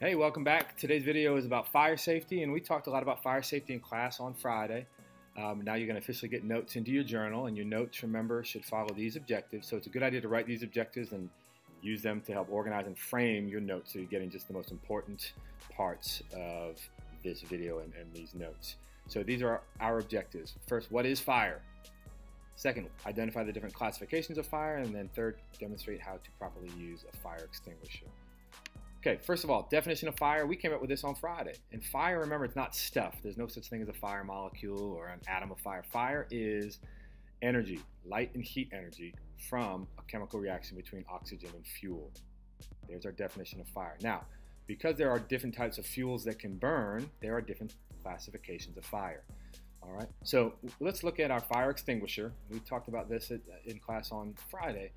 Hey, welcome back. Today's video is about fire safety, and we talked a lot about fire safety in class on Friday. Now you're going to officially get notes into your journal, and your notes, remember, should follow these objectives. So it's a good idea to write these objectives and use them to help organize and frame your notes so you're getting just the most important parts of this video and these notes. So these are our objectives. First, what is fire? Second, identify the different classifications of fire. And then third, demonstrate how to properly use a fire extinguisher. Okay, first of all, definition of fire. We came up with this on Friday. And fire, remember, it's not stuff. There's no such thing as a fire molecule or an atom of fire. Fire is energy, light and heat energy from a chemical reaction between oxygen and fuel. There's our definition of fire. Now, because there are different types of fuels that can burn, there are different classifications of fire. All right, so let's look at our fire extinguisher. We talked about this in class on Friday.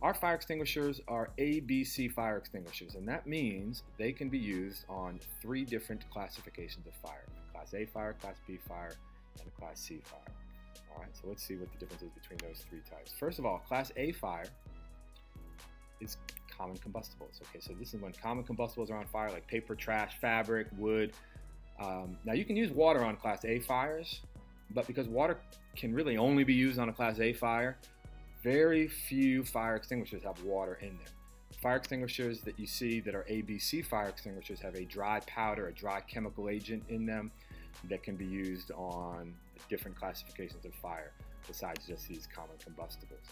Our fire extinguishers are ABC fire extinguishers, and that means they can be used on 3 different classifications of fire: Class A fire, Class B fire, and a Class C fire. All right, so let's see what the difference is between those 3 types. First of all, Class A fire is common combustibles. Okay, so this is when common combustibles are on fire, like paper, trash, fabric, wood. Now you can use water on Class A fires, but because water can really only be used on a Class A fire, very few fire extinguishers have water in them. Fire extinguishers that you see that are ABC fire extinguishers have a dry powder, a dry chemical agent in them that can be used on different classifications of fire besides just these common combustibles.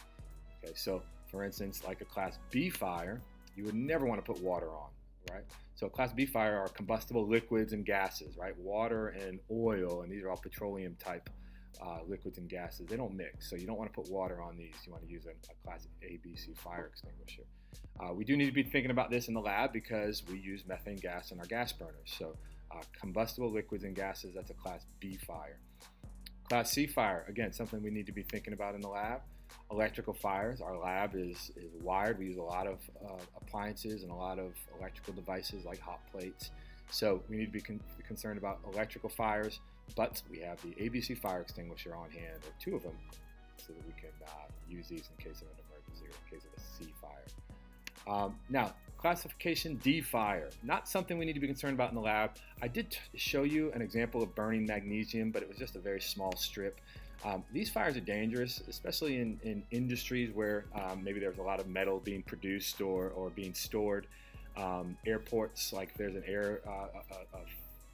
Okay, so for instance, like a Class B fire, you would never want to put water on, right? So a Class B fire are combustible liquids and gases, right? Water and oil, and these are all petroleum type liquids and gases. They don't mix, so you don't want to put water on these. You want to use a Class ABC fire extinguisher. We do need to be thinking about this in the lab because we use methane gas in our gas burners. So combustible liquids and gases, that's a Class B fire. Class C fire, again, something we need to be thinking about in the lab. Electrical fires, our lab is wired. We use a lot of appliances and a lot of electrical devices like hot plates. So we need to be concerned about electrical fires, but we have the ABC fire extinguisher on hand, or 2 of them, so that we can use these in case of an emergency or in case of a C fire. Now, classification D fire, not something we need to be concerned about in the lab. I did show you an example of burning magnesium, but it was just a very small strip. These fires are dangerous, especially in industries where maybe there's a lot of metal being produced or being stored. Airports, like there's a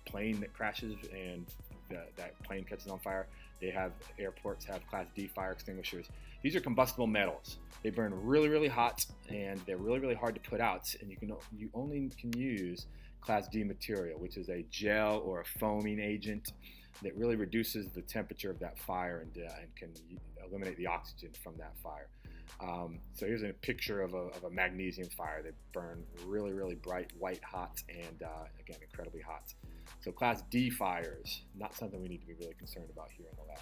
plane that crashes and that plane catches on fire. Airports have Class D fire extinguishers. These are combustible metals. They burn really, really hot, and they're really, really hard to put out. And you only can use Class D material, which is a gel or a foaming agent that really reduces the temperature of that fire and can eliminate the oxygen from that fire. So here's a picture of a magnesium fire. They burn really, really bright, white hot, and again, incredibly hot. So Class D fires, not something we need to be really concerned about here in the lab.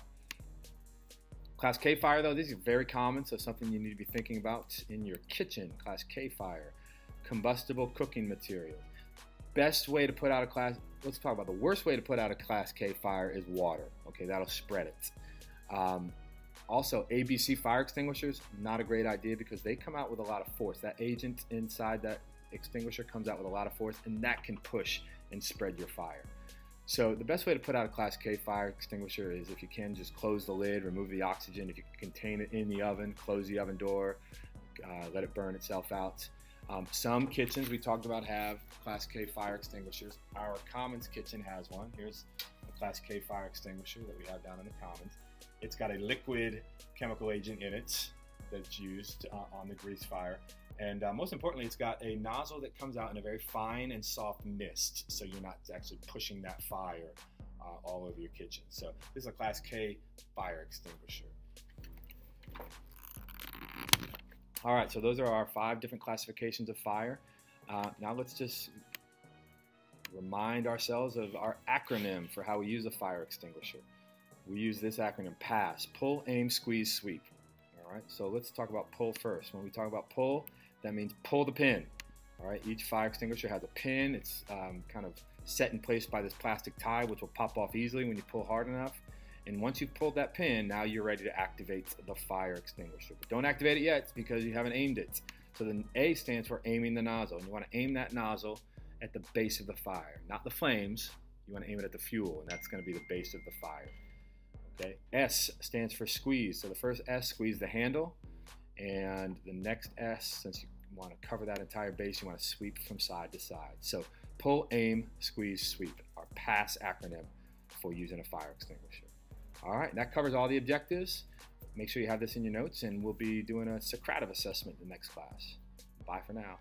Class K fire, though, these are very common, so something you need to be thinking about in your kitchen. Class K fire, combustible cooking material. Best way to put out let's talk about the worst way to put out a Class K fire is water. Okay, that'll spread it. Also, ABC fire extinguishers, not a great idea because they come out with a lot of force. That agent inside that extinguisher comes out with a lot of force, and that can push and spread your fire. So the best way to put out a Class K fire extinguisher is, if you can, just close the lid, remove the oxygen. If you can contain it in the oven, close the oven door, let it burn itself out. Some kitchens we talked about have Class K fire extinguishers. Our Commons kitchen has one. Here's a Class K fire extinguisher that we have down in the Commons. It's got a liquid chemical agent in it that's used on the grease fire. And most importantly, it's got a nozzle that comes out in a very fine and soft mist, so you're not actually pushing that fire all over your kitchen. So this is a Class K fire extinguisher. All right, so those are our 5 different classifications of fire. Now let's just remind ourselves of our acronym for how we use a fire extinguisher. We use this acronym, PASS: pull, aim, squeeze, sweep. All right, so let's talk about pull first. When we talk about pull, that means pull the pin. All right, each fire extinguisher has a pin. It's kind of set in place by this plastic tie, which will pop off easily when you pull hard enough. And once you've pulled that pin, now you're ready to activate the fire extinguisher. But don't activate it yet because you haven't aimed it. So the A stands for aiming the nozzle. And you want to aim that nozzle at the base of the fire, not the flames. You want to aim it at the fuel, and that's going to be the base of the fire. Okay. S stands for squeeze. So the first S, squeeze the handle, and the next S, since you want to cover that entire base, you want to sweep from side to side. So pull, aim, squeeze, sweep, our PASS acronym for using a fire extinguisher. All right, that covers all the objectives. Make sure you have this in your notes, and we'll be doing a Socrative assessment in the next class. Bye for now.